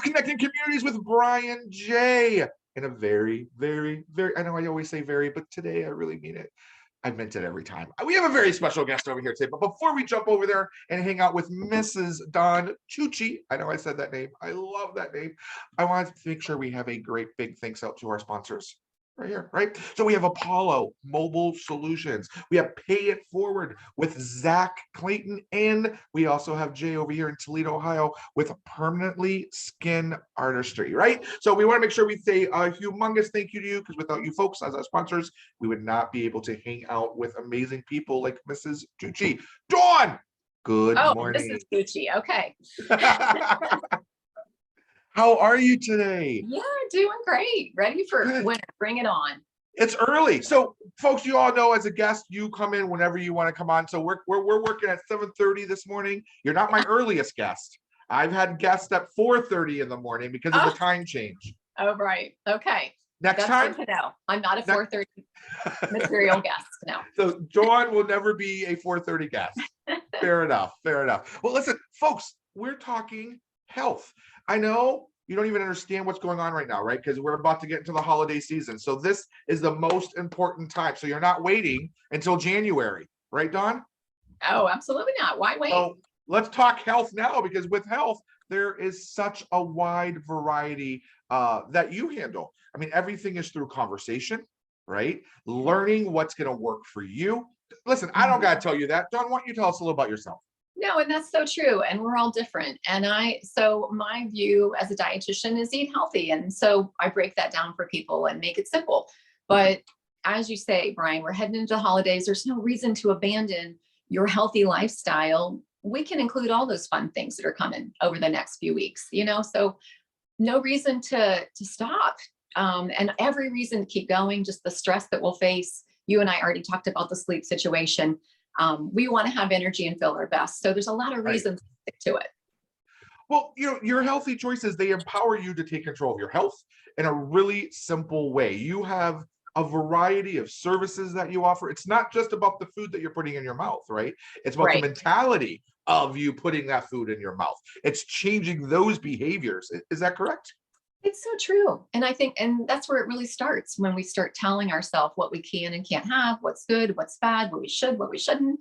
Connecting Communities with Brian J. And a very, very, very, I know I always say very, but today I really mean it. I meant it every time. We have a very special guest over here today, but before we jump over there and hang out with Mrs. Dawn Tucci, I know I said that name. I love that name. I want to make sure we have a great big thanks out to our sponsors. Right here, right? So we have Apollo Mobile Solutions. We have Pay It Forward with Zach Clayton. And we also have Jay over here in Toledo, Ohio with Permanently Skin Artistry, right? So we want to make sure we say a humongous thank you to you, because without you folks as our sponsors, we would not be able to hang out with amazing people like Mrs. Tucci. Dawn, good morning. Mrs. Tucci, okay. How are you today? Yeah, doing great. Ready for winter. Bring it on. It's early. So folks, you all know as a guest, you come in whenever you want to come on. So we're working at 7:30 this morning. You're not my earliest guest. I've had guests at 4:30 in the morning because of the time change. Oh, right. Okay. Next time? Good to know. I'm not a 4:30 material guest. No. So Dawn will never be a 4:30 guest. Fair enough. Fair enough. Well, listen, folks, we're talking health. I know you don't even understand what's going on right now, right? Because we're about to get into the holiday season. So this is the most important time. So you're not waiting until January, right, Dawn? Oh, absolutely not. Why wait? So let's talk health now, because with health, there is such a wide variety that you handle. I mean, everything is through conversation, right? Learning what's going to work for you. Listen, I don't got to tell you that. Dawn, why don't you tell us a little about yourself? No, and that's so true. And we're all different. And so my view as a dietitian is eat healthy. And so I break that down for people and make it simple. But as you say, Brian, we're heading into the holidays. There's no reason to abandon your healthy lifestyle. We can include all those fun things that are coming over the next few weeks, so no reason to stop. And every reason to keep going, just the stress that we'll face. You and I already talked about the sleep situation. We want to have energy and feel our best. So there's a lot of reasons to stick to it. Well, your healthy choices, they empower you to take control of your health in a really simple way. You have a variety of services that you offer. It's not just about the food that you're putting in your mouth, right? It's about the mentality of you putting that food in your mouth. It's changing those behaviors. Is that correct? It's so true. And I think, and that's where it really starts, when we start telling ourselves what we can and can't have, what's good, what's bad, what we should, what we shouldn't.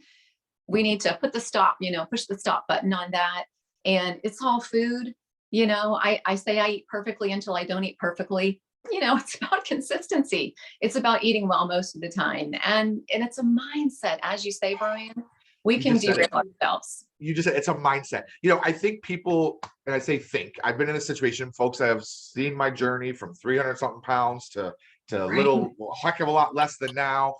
We need to put the stop, push the stop button on that. And it's all food. I say I eat perfectly until I don't eat perfectly. It's about consistency. It's about eating well most of the time. And it's a mindset, as you say, Brian. We can derail ourselves. You just said it's a mindset. I think people, and I say think, I've been in a situation, folks that have seen my journey from 300 something pounds to a little heck of a lot less than now.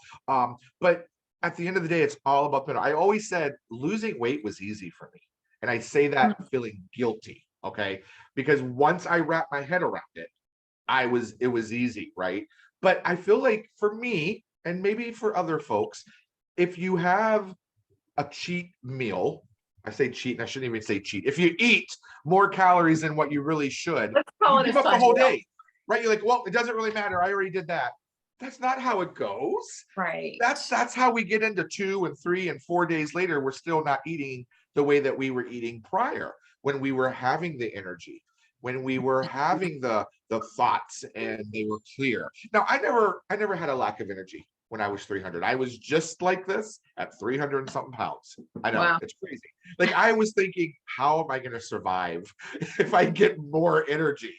But at the end of the day, it's all about that. I always said losing weight was easy for me. And I say that feeling guilty, okay? Because once I wrapped my head around it, it was easy, right? But I feel like for me, and maybe for other folks, if you have a cheat meal, I say cheat, and I shouldn't even say cheat. If you eat more calories than what you really should, you give up the whole day, right? You're like, well, it doesn't really matter. I already did that. That's not how it goes. Right. That's how we get into 2 and 3 and 4 days later. We're still not eating the way that we were eating prior, when we were having the energy, when we were having the thoughts and they were clear. Now, I never had a lack of energy when I was 300. I was just like this at 300 and something pounds. I know, It's crazy. Like, I was thinking, how am I going to survive if I get more energy,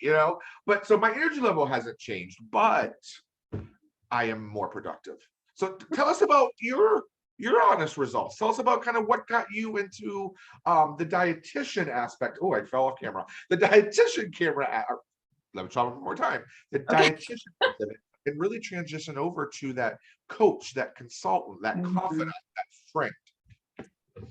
But so my energy level hasn't changed, but I am more productive. So tell us about your honest results. Tell us about kind of what got you into the dietitian aspect. Oh, I fell off camera. The dietitian camera. Let me try one more time. The dietitian and really transition over to that coach, that consultant, that confidant, that friend.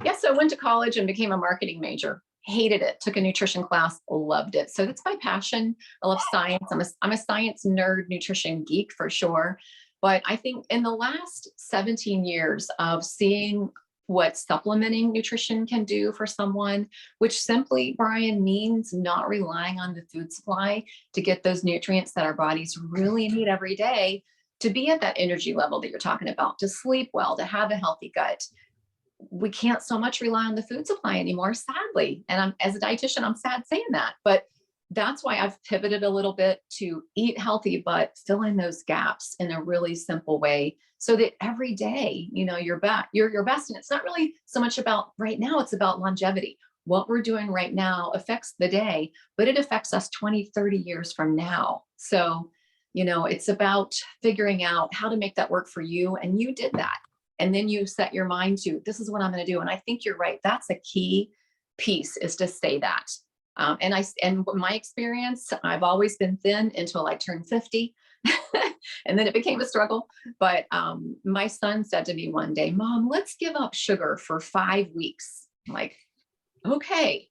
Yeah, so I went to college and became a marketing major. Hated it. Took a nutrition class. Loved it. So that's my passion. I love science. I'm a science nerd, nutrition geek for sure. But I think in the last 17 years of seeing what supplementing nutrition can do for someone, which simply, Brian, means not relying on the food supply to get those nutrients that our bodies really need every day to be at that energy level that you're talking about, to sleep well, to have a healthy gut. We can't so much rely on the food supply anymore, sadly. And as a dietitian, I'm sad saying that, but that's why I've pivoted a little bit to eat healthy, but fill in those gaps in a really simple way so that every day, you're back, you're your best. And it's not really so much about right now, it's about longevity. What we're doing right now affects the day, but it affects us 20, 30 years from now. So, it's about figuring out how to make that work for you. And you did that. And then you set your mind to, this is what I'm going to do. And I think you're right. That's a key piece, is to say that. And my experience, I've always been thin until I turned 50. And then it became a struggle. But my son said to me one day, Mom, let's give up sugar for 5 weeks. I'm like, okay.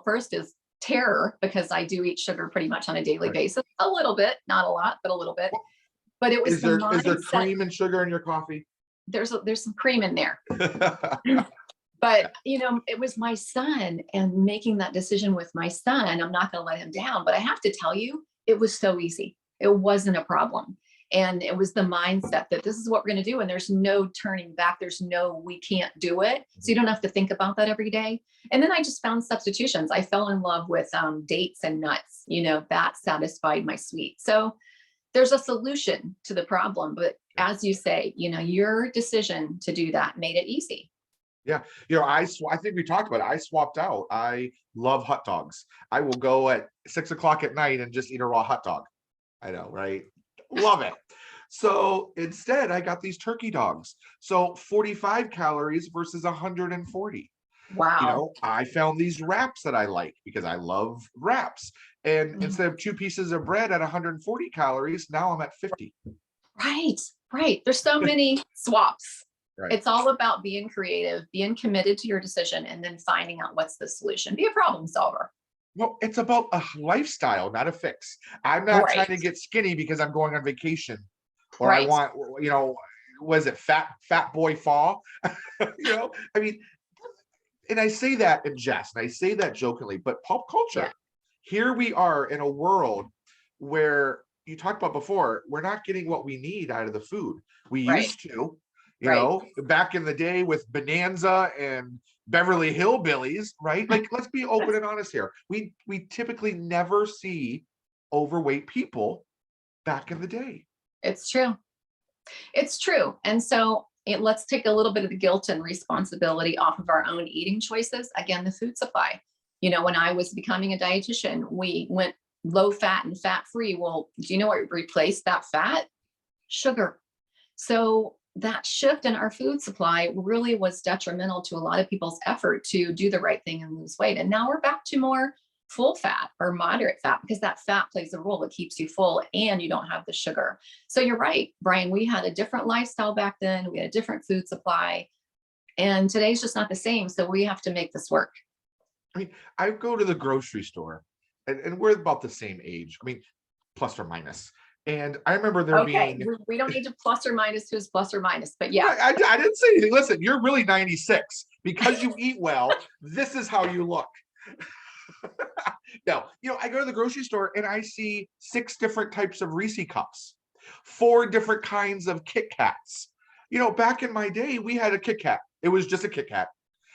First is terror, because I do eat sugar pretty much on a daily basis, a little bit, not a lot, but a little bit. But it was Is there cream and sugar in your coffee? There's some cream in there. But, it was my son, and making that decision with my son, I'm not going to let him down. But I have to tell you, it was so easy. It wasn't a problem. And it was the mindset that this is what we're going to do. And there's no turning back. There's no, we can't do it. So you don't have to think about that every day. And then I just found substitutions. I fell in love with dates and nuts, that satisfied my sweet. So there's a solution to the problem. But as you say, your decision to do that made it easy. Yeah. I think we talked about it. I swapped out. I love hot dogs. I will go at 6 o'clock at night and just eat a raw hot dog. I know, right? Love it. So instead, I got these turkey dogs. So 45 calories versus 140. Wow. I found these wraps that I like because I love wraps. And instead of 2 pieces of bread at 140 calories, now I'm at 50. Right. There's so many swaps. Right. It's all about being creative, being committed to your decision, and then finding out what's the solution. Be a problem solver. Well, it's about a lifestyle, not a fix. I'm not trying to get skinny because I'm going on vacation, or I want, was it fat boy fall? I mean, and I say that in jest, and I say that jokingly, but pop culture, here we are in a world where you talked about before, we're not getting what we need out of the food. We used to. Back in the day with Bonanza and Beverly Hillbillies, right? Like, let's be open and honest here. We typically never see overweight people back in the day. It's true. And so let's take a little bit of the guilt and responsibility off of our own eating choices. Again, the food supply. When I was becoming a dietitian, we went low fat and fat free. Well, do you know what replaced that fat? Sugar. So that shift in our food supply really was detrimental to a lot of people's effort to do the right thing and lose weight. And now we're back to more full fat or moderate fat, because that fat plays a role. It keeps you full and you don't have the sugar. So you're right, Brian, we had a different lifestyle back then. We had a different food supply, and today's just not the same. So we have to make this work. I mean, I go to the grocery store and we're about the same age. I mean, plus or minus. And I remember there being. We don't need to plus or minus who's plus or minus, but yeah. I didn't say anything. Listen, you're really 96 because you eat well. This is how you look. No, I go to the grocery store and I see 6 different types of Reese cups, 4 different kinds of Kit Kats. Back in my day, we had a Kit Kat. It was just a Kit Kat.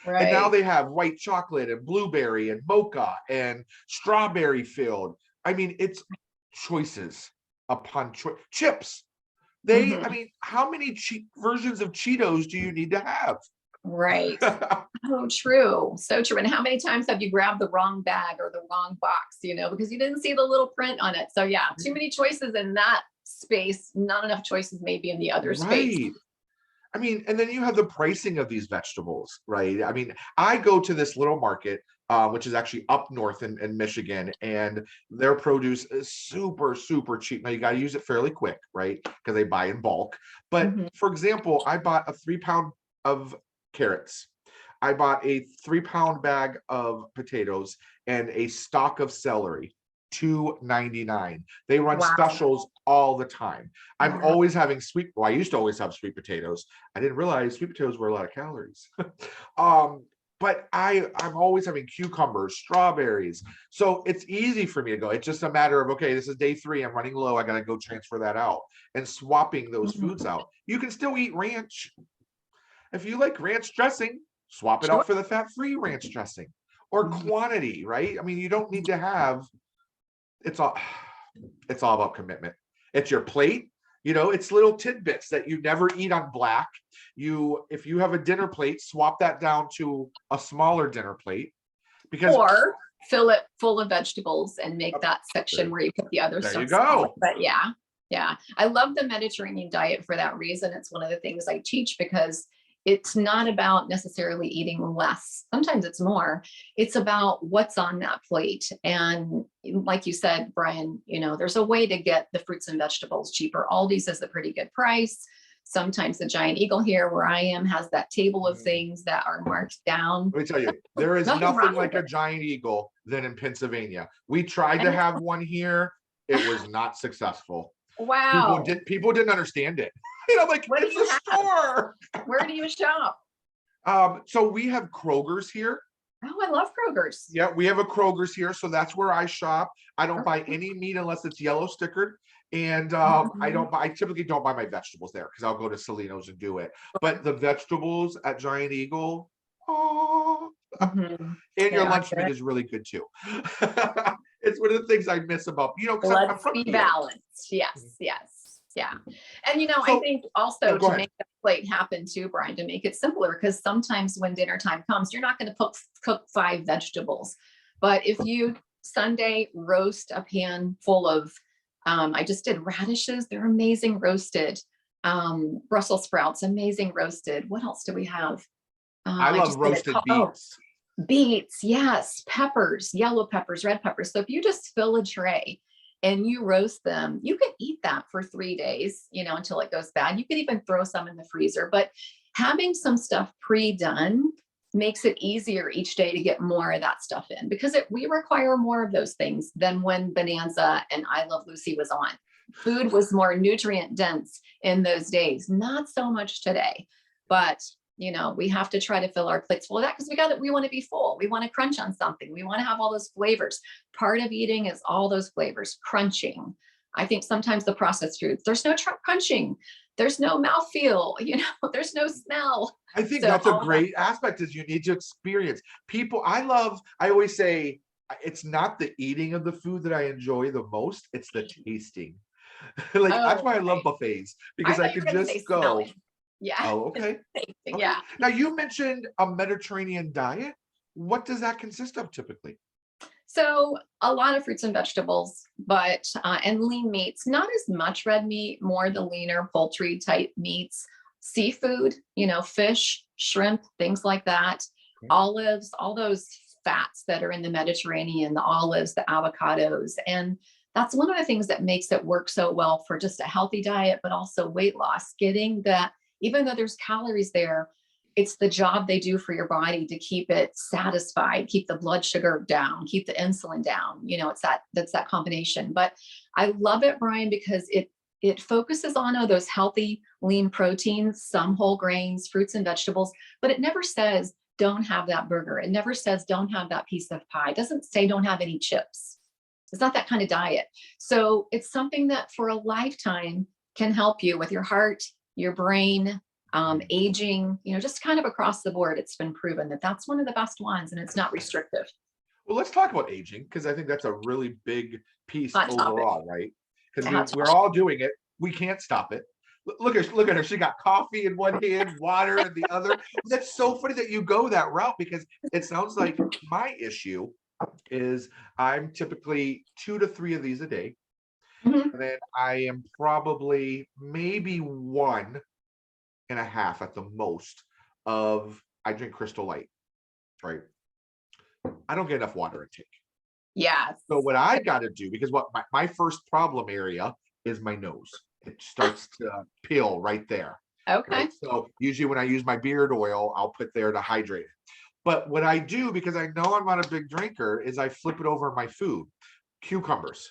Right. And now they have white chocolate and blueberry and mocha and strawberry filled. I mean, it's choices upon chips. I mean, how many versions of Cheetos do you need to have? Right. Oh, true. So true. And how many times have you grabbed the wrong bag or the wrong box, because you didn't see the little print on it. So yeah, too many choices in that space, not enough choices maybe in the other space. I mean, and then you have the pricing of these vegetables, right? I mean, I go to this little market, which is actually up north in Michigan, and their produce is super, super cheap. Now you got to use it fairly quick, right? Because they buy in bulk. But for example, I bought a 3-pound of carrots. I bought a 3-pound bag of potatoes and a stalk of celery. $2.99. They run specials all the time. I'm always having I used to always have sweet potatoes. I didn't realize sweet potatoes were a lot of calories. But I'm always having cucumbers, strawberries. So it's easy for me to go. It's just a matter of, okay, this is day 3. I'm running low. I got to go transfer that out and swapping those foods out. You can still eat ranch. If you like ranch dressing, swap it out for the fat-free ranch dressing or quantity, right? I mean, you don't need to have it's all it's all about commitment. It's your plate. It's little tidbits that you never eat on black. If you have a dinner plate, swap that down to a smaller dinner plate, because Or fill it full of vegetables and make that section where you put the other there stuff you go. But yeah, I love the Mediterranean diet for that reason. It's one of the things I teach, because it's not about necessarily eating less. Sometimes it's more. It's about what's on that plate. And like you said, Brian, there's a way to get the fruits and vegetables cheaper. Aldi's is a pretty good price. Sometimes the Giant Eagle here where I am has that table of things that are marked down. Let me tell you, there is Nothing nothing wrong like with a it. Giant Eagle than in Pennsylvania. We tried to have one here. It was not successful. Wow. People didn't understand it. Like, What do it's you a have? store. Where do you shop? So we have Kroger's here. Oh, I love Kroger's. Yeah, we have a Kroger's here, so that's where I shop. I don't buy any meat unless it's yellow stickered, and I typically don't buy my vegetables there because I'll go to Salino's and do it. But the vegetables at Giant Eagle, oh, and your lunch meat is really good too. It's one of the things I miss about, because I'm Let's from be PA. balanced. Yes. Yeah. And I think also to make the plate happen too, Brian, to make it simpler, because sometimes when dinner time comes, you're not going to cook 5 vegetables. But if you Sunday roast a pan full of, I just did radishes, they're amazing roasted. Brussels sprouts, amazing roasted. What else do we have? I love roasted beets. Beets, yes, peppers, yellow peppers, red peppers. So if you just fill a tray and you roast them, you can eat that for 3 days, until it goes bad. You could even throw some in the freezer, but having some stuff pre-done makes it easier each day to get more of that stuff in, because we require more of those things than when Bonanza and I Love Lucy was on. Food was more nutrient dense in those days, not so much today, but we have to try to fill our plates full of that, because we want to be full. We want to crunch on something. We want to have all those flavors. Part of eating is all those flavors, crunching. I think sometimes the processed foods, there's no crunching. There's no mouthfeel, there's no smell. I think that's a great aspect, is you need to experience people. I always say it's not the eating of the food that I enjoy the most. It's the tasting. That's why I love buffets, because I could just go. Smelling. Yeah. Oh, okay. Yeah. Now you mentioned a Mediterranean diet. What does that consist of typically? So a lot of fruits and vegetables, but and lean meats, not as much red meat, more the leaner poultry type meats, seafood, fish, shrimp, things like that, olives, all those fats that are in the Mediterranean, the olives, the avocados. And that's one of the things that makes it work so well for just a healthy diet, but also weight loss, getting that, even though there's calories there, it's the job they do for your body to keep it satisfied, keep the blood sugar down, keep the insulin down. That's that combination. But I love it, Brian, because it focuses on those healthy, lean proteins, some whole grains, fruits and vegetables, but it never says don't have that burger. It never says don't have that piece of pie. It doesn't say don't have any chips. It's not that kind of diet. So it's something that for a lifetime can help you with your heart, your brain, aging, just kind of across the board. It's been proven that that's one of the best ones, and it's not restrictive. Well, let's talk about aging, because I think that's a really big piece overall, right? Because we're all doing it. We can't stop it. Look at her. She got coffee in one hand, water in the other. That's so funny that you go that route, because it sounds like my issue is I'm typically 2 to 3 of these a day. And then I am probably maybe 1.5 at the most I drink Crystal Light, right? I don't get enough water intake. Yeah. So what I got to do, because my first problem area is my nose. It starts to peel right there. Okay. Right? So usually when I use my beard oil, I'll put there to hydrate it. But what I do, because I know I'm not a big drinker, is I flip it over my food. Cucumbers,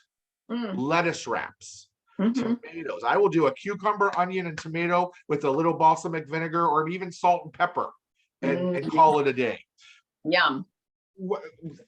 lettuce wraps, tomatoes. I will do a cucumber, onion, and tomato with a little balsamic vinegar, or even salt and pepper, and call it a day. Yum.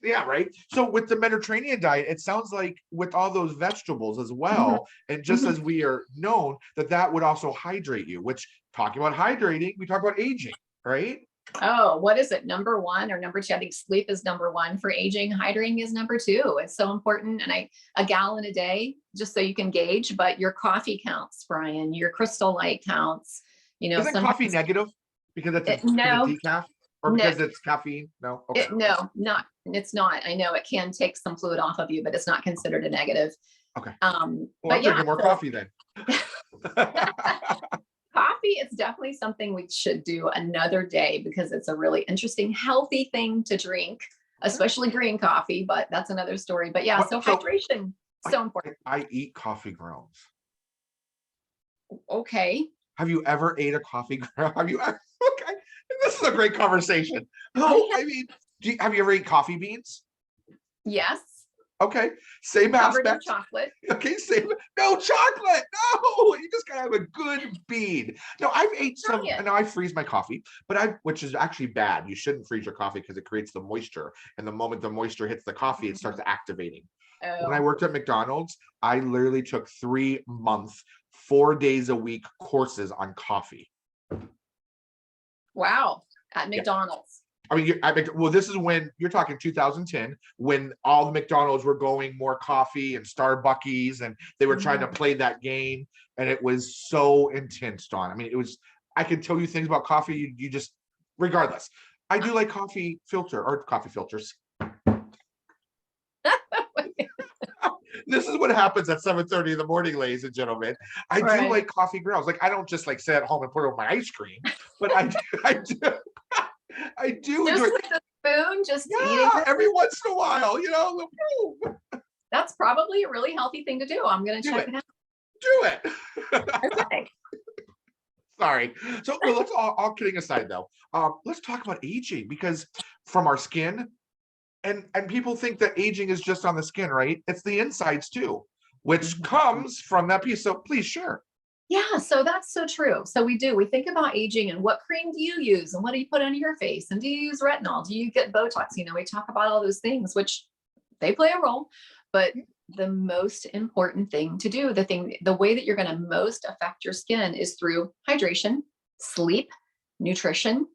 Yeah, right. So with the Mediterranean diet, it sounds like with all those vegetables as well, and just as we are known that would also hydrate you, which, talking about hydrating, we talk about aging, right? Oh, what is it? Number one or number two? I think sleep is number one for aging. Hydrating is number two. It's so important. And a gallon a day, just so you can gauge, but your coffee counts, Brian, your Crystal Light counts, Isn't coffee sometimes negative because because it's no, decaf or no, because it's caffeine? No. Okay. no, it's not. I know it can take some fluid off of you, but it's not considered a negative. Okay. Well, I'm But yeah, drinking more coffee then. coffee is definitely something we should do another day because it's a really interesting, healthy thing to drink, especially green coffee, but that's another story. But yeah, so hydration, so important. I eat coffee grounds. Okay. Have you ever ate a coffee ground? Have you ever? Okay. This is a great conversation. Oh, I mean, have you ever eaten coffee beans? Yes. Okay, same Covered in aspect. chocolate. Okay, same. No chocolate. No, you just gotta have a good bean. No, I've ate some, and now I freeze my coffee, but which is actually bad. You shouldn't freeze your coffee because it creates the moisture, and the moment the moisture hits the coffee, it starts activating. When I worked at McDonald's, I literally took 3 month, 4 days a week courses on coffee. Wow, at McDonald's. I mean, well, this is when you're talking 2010, when all the McDonald's were going more coffee and Starbuckies, and they were trying to play that game, and it was so intense, Dawn. I mean, I could tell you things about coffee. You just, regardless, I do like coffee filters. This is what happens at 7:30 in the morning, ladies and gentlemen. I do like coffee grounds. Like, I don't just like sit at home and put it on my ice cream, but I do. I do just with the spoon, just eating every once in a while, That's probably a really healthy thing to do. I'm going to check it out. Do it. Okay. Sorry. So let's all kidding aside though. Let's talk about aging, because from our skin, and people think that aging is just on the skin, right? It's the insides too, which comes from that piece. So please share. Yeah, so that's so true. So we think about aging and what cream do you use and what do you put on your face? And do you use retinol? Do you get Botox? We talk about all those things, which they play a role, but the most important thing to do, the way that you're going to most affect your skin is through hydration, sleep, nutrition.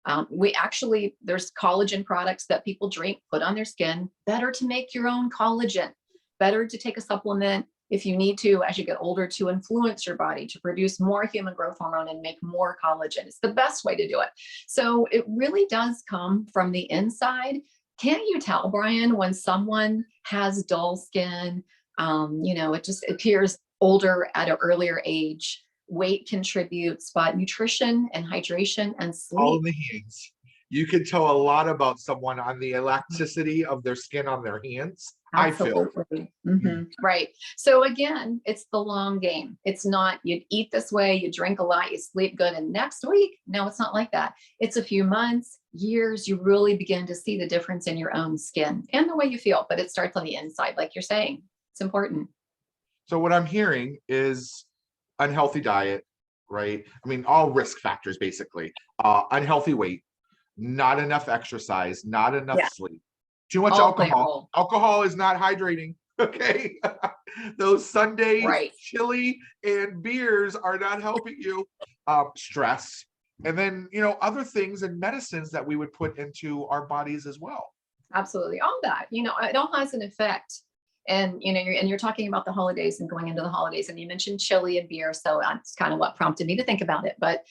There's collagen products that people drink, put on their skin, better to make your own collagen, better to take a supplement if you need to, as you get older, to influence your body to produce more human growth hormone and make more collagen. It's the best way to do it. So it really does come from the inside. Can't you tell, Brian, when someone has dull skin, it just appears older at an earlier age. Weight contributes, but nutrition and hydration and sleep. All in the hands. You can tell a lot about someone on the elasticity of their skin on their hands. Absolutely. I feel. Right. So again, it's the long game. It's not you eat this way, you drink a lot, you sleep good, and next week, no, it's not like that. It's a few months, years, you really begin to see the difference in your own skin and the way you feel, but it starts on the inside, like you're saying. It's important. So what I'm hearing is unhealthy diet, right? I mean, all risk factors, basically. Unhealthy weight, not enough exercise, not enough sleep, too much alcohol. Alcohol is not hydrating. Okay. Those Sunday chili and beers are not helping you. Stress. And then, other things and medicines that we would put into our bodies as well. Absolutely. All that, it all has an effect. And, you're talking about the holidays and going into the holidays, and you mentioned chili and beer. So that's kind of what prompted me to think about it. But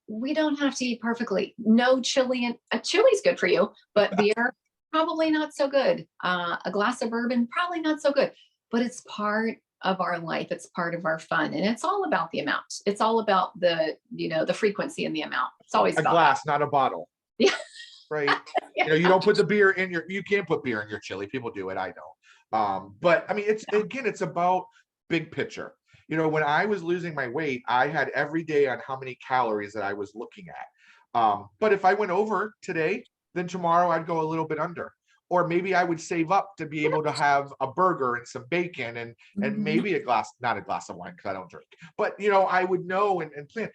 we don't have to eat perfectly. No chili, and chili's good for you, but beer, probably not so good. A glass of bourbon, probably not so good, but it's part of our life. It's part of our fun. And it's all about the amount. It's all about the frequency and the amount. It's always a glass, not a bottle. Yeah. Right. You don't put the beer in you can't put beer in your chili. People do it. I don't. But I mean, it's about big picture. When I was losing my weight, I had every day on how many calories that I was looking at. But if I went over today, then tomorrow I'd go a little bit under, or maybe I would save up to be able to have a burger and some bacon and maybe not a glass of wine, because I don't drink, but I would know and plan.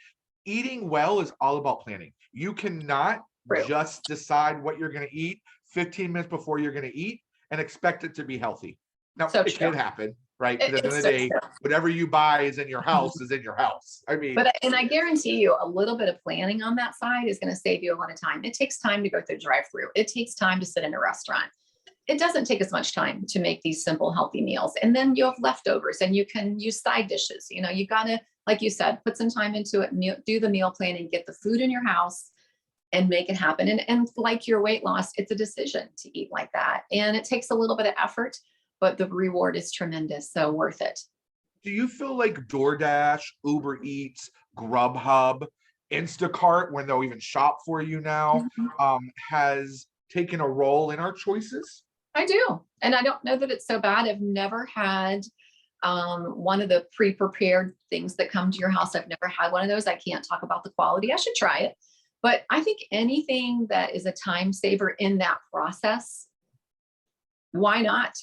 Eating well is all about planning. You cannot just decide what you're going to eat 15 minutes before you're going to eat and expect it to be healthy. Now, So it can true. happen, right? But at the end It's of so the day, true. whatever you buy is in your house is in your house. I mean, But and I guarantee you, a little bit of planning on that side is going to save you a lot of time. It takes time to go through drive-through. It takes time to sit in a restaurant. It doesn't take as much time to make these simple, healthy meals. And then you have leftovers, and you can use side dishes. You know, you got to, like you said, put some time into it, do the meal planning, get the food in your house, and make it happen. And like your weight loss, it's a decision to eat like that. And it takes a little bit of effort, but the reward is tremendous. So worth it. do you feel like DoorDash, Uber Eats, Grubhub, Instacart, when they'll even shop for you now, has taken a role in our choices? I do. And I don't know that it's so bad. I've never had one of the pre-prepared things that come to your house. I've never had one of those. I can't talk about the quality. I should try it. But I think anything that is a time saver in that process, why not?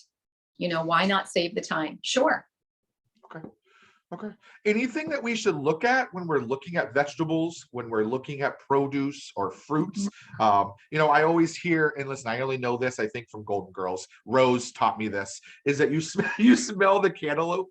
You know, why not save the time? Sure. Okay. Okay. Anything that we should look at when we're looking at vegetables, when we're looking at produce or fruits? I always hear, and listen, I only know this, I think, from Golden Girls. Rose taught me this, is that you smell the cantaloupe.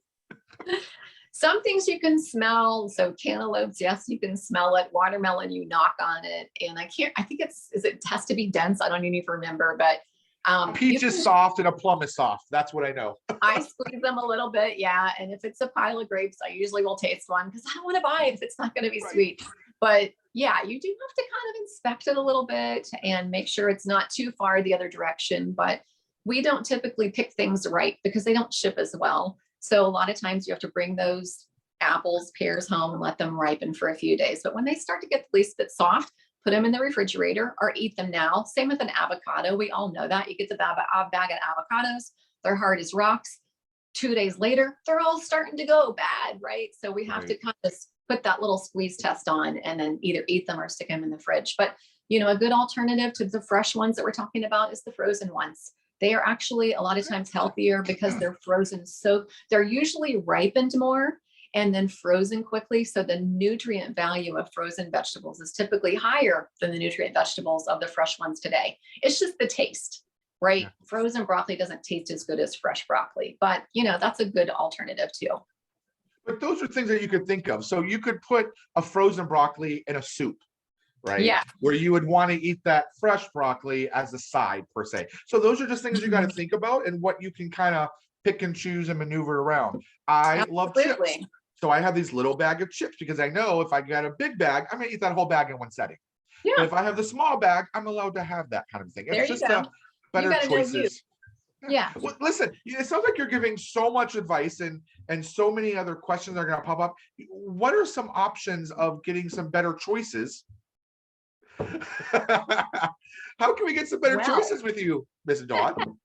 Some things you can smell. So cantaloupes, yes, you can smell it. Watermelon, you knock on it. And I think it has to be dense. I don't even remember, but A peach is soft and a plum is soft. That's what I know. I squeeze them a little bit. Yeah. And if it's a pile of grapes, I usually will taste one because I don't want to buy it if it's not going to be Right. sweet. But yeah, you do have to kind of inspect it a little bit and make sure it's not too far the other direction. But we don't typically pick things right because they don't ship as well. So a lot of times you have to bring those apples, pears home and let them ripen for a few days. But when they start to get the least bit soft, put them in the refrigerator or eat them now. Same with an avocado. We all know that. You get the bag of avocados, they're hard as rocks. 2 days later, they're all starting to go bad, right? So we have to kind of put that little squeeze test on and then either eat them or stick them in the fridge. But, a good alternative to the fresh ones that we're talking about is the frozen ones. They are actually a lot of times healthier because they're frozen. So they're usually ripened more and then frozen quickly. So the nutrient value of frozen vegetables is typically higher than the nutrient vegetables of the fresh ones today. It's just the taste, right? Yeah. Frozen broccoli doesn't taste as good as fresh broccoli, but that's a good alternative too. But those are things that you could think of. So you could put a frozen broccoli in a soup, right? Yeah. Where you would want to eat that fresh broccoli as a side per se. So those are just things you got to think about and what you can kind of pick and choose and maneuver around. I love chips. So I have these little bag of chips because I know if I get a big bag, I'm gonna eat that whole bag in one setting. Yeah. But if I have the small bag, I'm allowed to have that kind of thing. It's just better choices. Yeah. Well, listen, it sounds like you're giving so much advice and so many other questions are going to pop up. What are some options of getting some better choices? How can we get some better choices with you, Mrs. Dawn?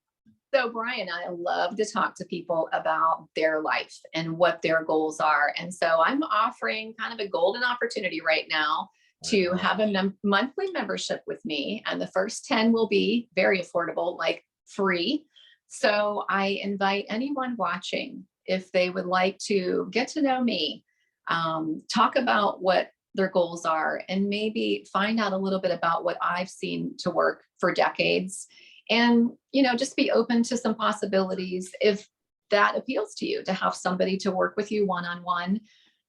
So Brian, I love to talk to people about their life and what their goals are. And so I'm offering kind of a golden opportunity right now to have a monthly membership with me. And the first 10 will be very affordable, like free. So I invite anyone watching, if they would like to get to know me, talk about what their goals are, and maybe find out a little bit about what I've seen to work for decades. And, just be open to some possibilities. If that appeals to you, to have somebody to work with you one-on-one,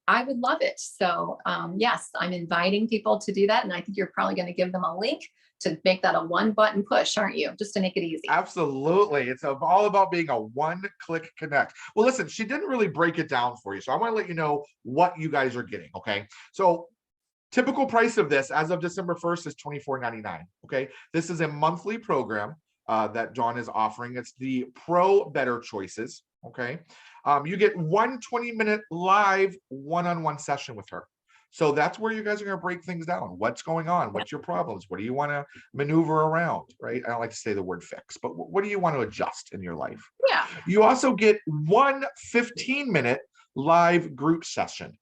I would love it. So yes, I'm inviting people to do that. And I think you're probably going to give them a link to make that a one-button push, aren't you? Just to make it easy. Absolutely. It's all about being a one-click connect. Well, listen, she didn't really break it down for you. So I want to let you know what you guys are getting, okay? So typical price of this as of December 1st is $24.99, okay? This is a monthly program that Dawn is offering. It's the Pro Better Choices, okay? You get one 20-minute live one-on-one session with her. So that's where you guys are going to break things down. What's going on? What's your problems? What do you want to maneuver around, right? I don't like to say the word fix, but what do you want to adjust in your life? Yeah. You also get one 15-minute live group session.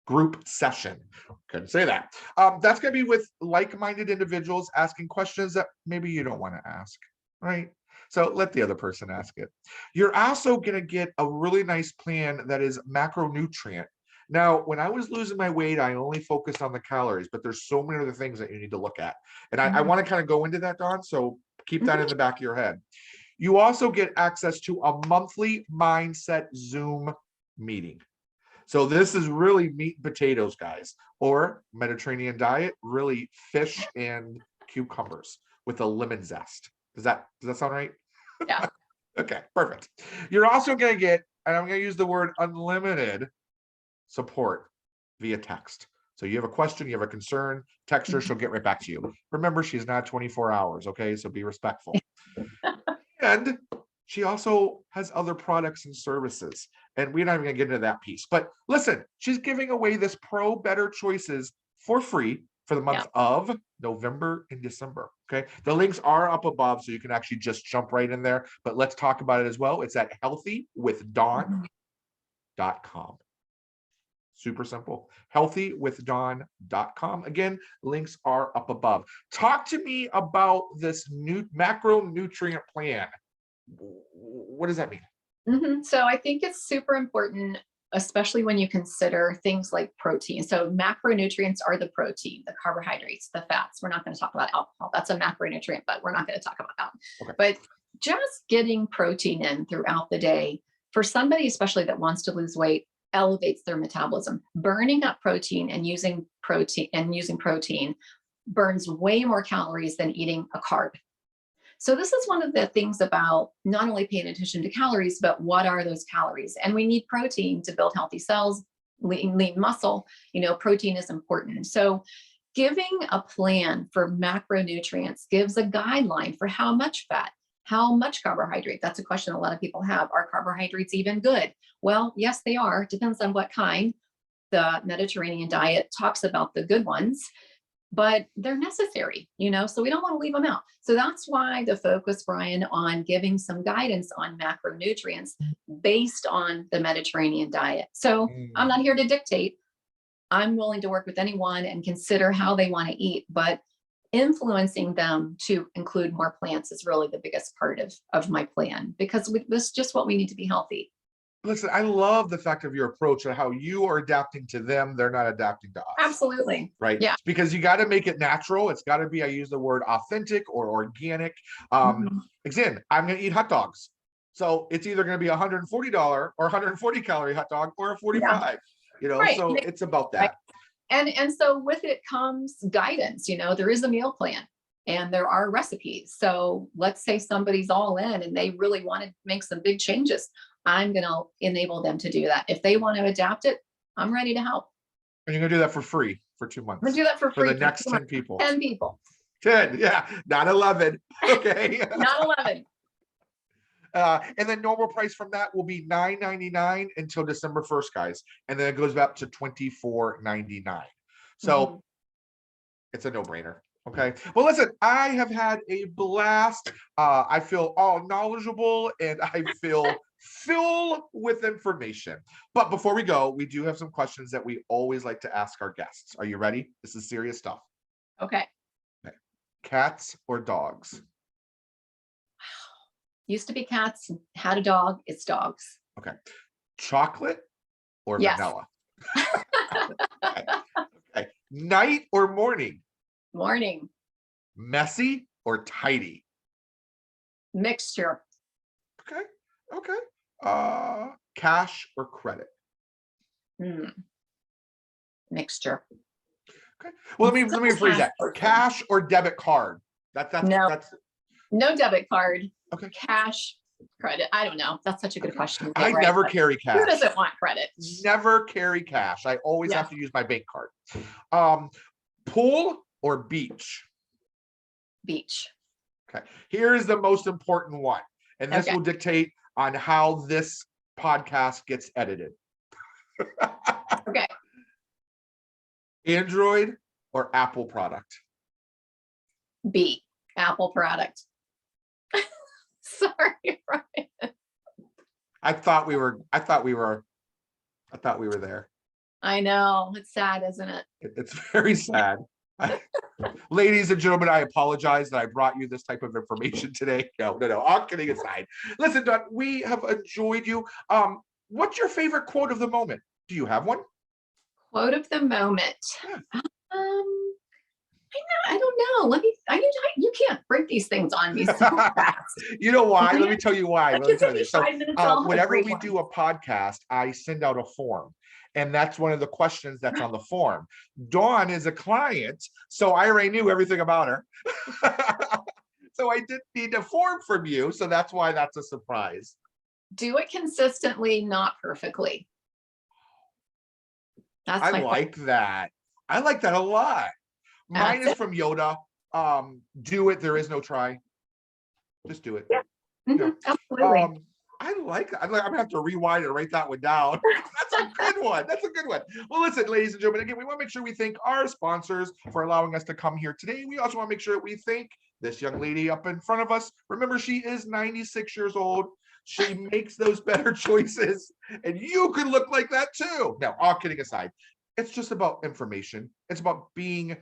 Couldn't say that. That's going to be with like-minded individuals asking questions that maybe you don't want to ask, right? So let the other person ask it. You're also going to get a really nice plan that is macronutrient. Now, when I was losing my weight, I only focused on the calories, but there's so many other things that you need to look at. And I want to kind of go into that, Dawn, so keep that in the back of your head. You also get access to a monthly mindset Zoom meeting. So this is really meat and potatoes, guys, or Mediterranean diet, really fish and cucumbers with a lemon zest. Does that sound right? Yeah. Okay, perfect. You're also going to get, and I'm going to use the word unlimited support via text. So you have a question, you have a concern, text her, she'll get right back to you. Remember, she's not 24 hours, okay? So be respectful. And she also has other products and services. And we're not even gonna get into that piece. But listen, she's giving away this Pro Better Choices for free for the month of November and December. Okay. The links are up above, so you can actually just jump right in there. But let's talk about it as well. It's at healthywithdawn.com. Super simple. Healthywithdawn.com. Again, links are up above. Talk to me about this new macronutrient plan. What does that mean? So I think it's super important, especially when you consider things like protein. So macronutrients are the protein, the carbohydrates, the fats. We're not going to talk about alcohol. That's a macronutrient, but we're not going to talk about that. Okay. But just getting protein in throughout the day for somebody, especially that wants to lose weight, elevates their metabolism. Burning up protein and using protein burns way more calories than eating a carb. So this is one of the things about not only paying attention to calories, but what are those calories? And we need protein to build healthy cells, lean muscle. Protein is important. So giving a plan for macronutrients gives a guideline for how much fat, how much carbohydrate. That's a question a lot of people have. Are carbohydrates even good? Well, yes, they are. Depends on what kind. The Mediterranean diet talks about the good ones, but they're necessary, so we don't want to leave them out. So that's why the focus, Brian, on giving some guidance on macronutrients based on the Mediterranean diet. So I'm not here to dictate. I'm willing to work with anyone and consider how they want to eat, but influencing them to include more plants is really the biggest part of my plan, because this is just what we need to be healthy. Listen, I love the fact of your approach and how you are adapting to them. They're not adapting to us. Absolutely. Right. Yeah. Because you got to make it natural. It's got to be, I use the word authentic or organic. Again, I'm going to eat hot dogs. So it's either going to be $140 or 140 calorie hot dog or a 45, Right. So it's about that. Right. And so with it comes guidance, there is a meal plan and there are recipes. So let's say somebody's all in and they really want to make some big changes. I'm going to enable them to do that. If they want to adapt it, I'm ready to help. And you're going to do that for free for 2 months. I'm going to do that for free for the next 10 people. 10 people. 10, yeah, not 11. Okay. Not 11. And then normal price from that will be $9.99 until December 1st, guys. And then it goes up to $24.99. So it's a no-brainer. Okay. Well, listen, I have had a blast. I feel all knowledgeable and I feel filled with information. But before we go, we do have some questions that we always like to ask our guests. Are you ready? This is serious stuff. Okay. Cats or dogs? Used to be cats, had a dog, it's dogs. Okay. Chocolate or vanilla? Okay. Night or morning? Morning. Messy or tidy? Mixture. Okay. Cash or credit? Mixture. Okay. Well, let me rephrase that. Cash or debit card? That's no debit card. Okay. Cash, credit. I don't know. That's such a good question. I never carry cash. Who doesn't want credit? Never carry cash. I always have to use my bank card. Pool or beach? Beach. Okay. Here's the most important one. And this will dictate on how this podcast gets edited. Okay. Android or Apple product? B. Apple product. Sorry, Brian. I thought we were there. I know. It's sad, isn't it? It's very sad. Ladies and gentlemen, I apologize that I brought you this type of information today. No. All kidding aside. Listen, Don, we have enjoyed you. What's your favorite quote of the moment? Do you have one? Quote of the moment. I don't know. You can't break these things on me so fast. You know why? Let Right? me tell you why. Like Let me it's tell you only this. So, 5 minutes. I'll have a whenever great we one. do a podcast, I send out a form, and that's one of the questions that's on the form. Dawn is a client, so I already knew everything about her. So I didn't need a form from you, so that's why that's a surprise. Do it consistently, not perfectly. That's I my point. like that. I like that a lot. Mine That's is it. from Yoda. Do it. There is no try. Just do it. Yeah. Yeah. Absolutely. I like that. I'm gonna have to rewind and write that one down. That's a good one. That's a good one. Well, listen, ladies and gentlemen, again, we want to make sure we thank our sponsors for allowing us to come here today. We also want to make sure we thank this young lady up in front of us. Remember, she is 96 years old. She makes those better choices, and you can look like that too. Now, all kidding aside, it's just about information. It's about being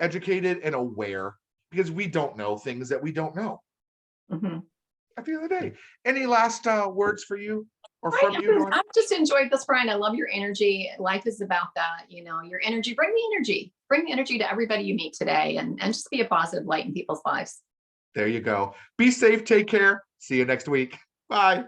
educated and aware, because we don't know things that we don't know. Mm-hmm. At the end of the day, any last words for you or from you, Dawn? I've just enjoyed this, Brian. I love your energy. Life is about that, your energy. Bring the energy. Bring the energy to everybody you meet today, and just be a positive light in people's lives. There you go. Be safe. Take care. See you next week. Bye.